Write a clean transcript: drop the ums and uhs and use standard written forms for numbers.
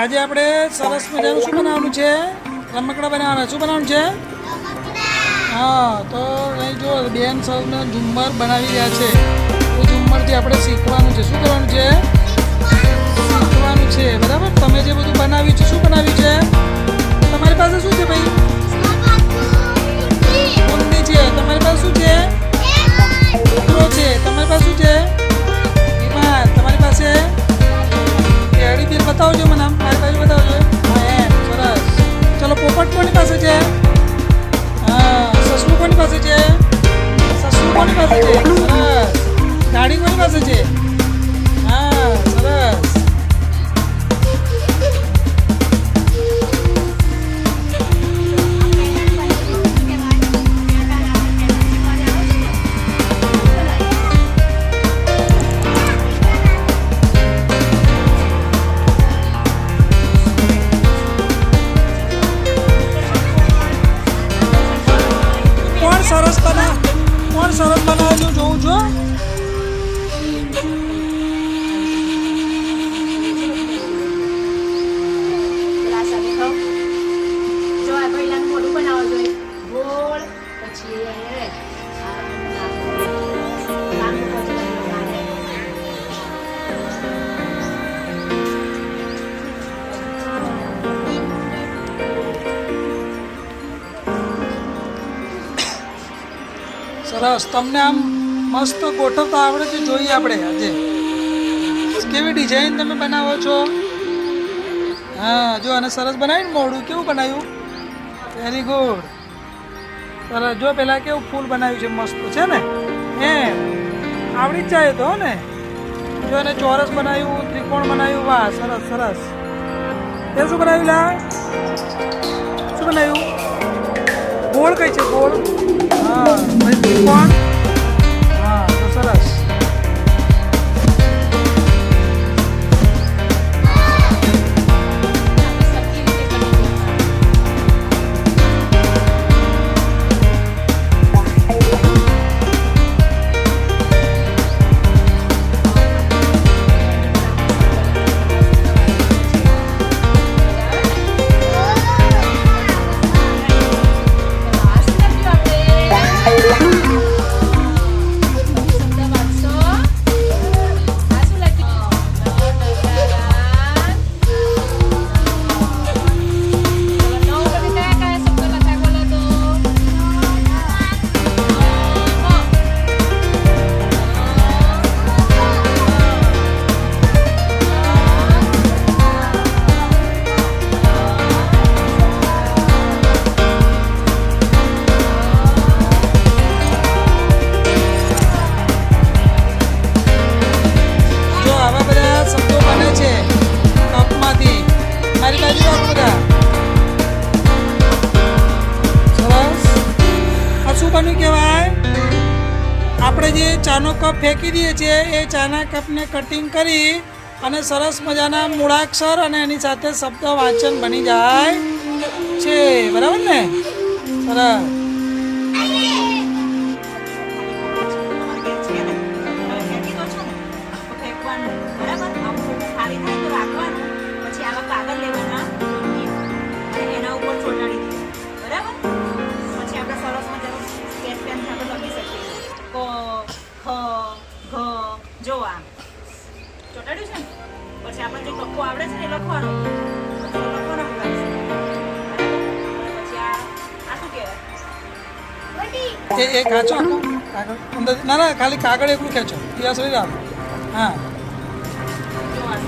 આજે આપણે સરસ મજાનું શું બનાવવાનું છે? રમકડા બનાવવાના. શું બનાવવાનું છે? હા, તો અહીં જો બેન સરસ ઝુમ્મર બનાવી રહ્યા છે. એ ઝુમ્મરથી આપણે શીખવાનું છે. શું કરવાનું છે? શીખવાનું છે. બરાબર. તમે જે બધું બનાવ્યું છે, શું બનાવ્યું છે? તમારી પાસે શું છે ભાઈ? ઊંડી છે. તમારી પાસે શું છે? કૂતરો છે. તમારી પાસે શું છે? વિમાન. તમારી પાસે રેડી બિલ બતાવજો મને. મારી પાસે બતાવજો. હા, એમ સરસ. ચલો, પોપટ કોની પાસે છે? હા, સસલું કોની પાસે છે? સસલું કોની પાસે છે? સરસ. ગાડી કોની પાસે છે? હા, સરસ. કોણ સરસ બનાવેલું જોઉં છો? સરસ. તમને આમ મસ્ત ગોઠવતા આવડે છે. જોઈએ આપણે આજે કેવી ડિઝાઇન તમે બનાવો છો. હા, જો અને સરસ બનાવ્યું. મોઢું કેવું બનાવ્યું? Very good. સરસ. જો પહેલાં કેવું ફૂલ બનાવ્યું છે, મસ્ત છે ને. આવડી જ જાય તો ને. જો એને ચોરસ બનાવ્યું, ત્રિકોણ બનાવ્યું. વાહ, સરસ સરસ. તે શું બનાવ્યું? લા શું બનાવ્યું? ગોળ કઈ છે? ગોળ. હા, ત્રિકોણ. હા, તો સરસ. આપણે જે ચાનો કપ ફેંકી દઈએ છીએ એ ચાના કપને કટિંગ કરી અને સરસ મજાના મૂળાક્ષર અને એની સાથે શબ્દ વાંચન બની જાય છે. બરાબર ને? સરસ. જોવા ચોટાડ્યું છે ને પછી આપણે જે કપ્પો આવડે છે ને એ લખવાનો પછી આ શું કહેવાય? એ કાચો કાગળ અંદર. ના, ખાલી કાગળ એકલું ખેંચો. ત્યાં સુધી રાખ. હા. જો આ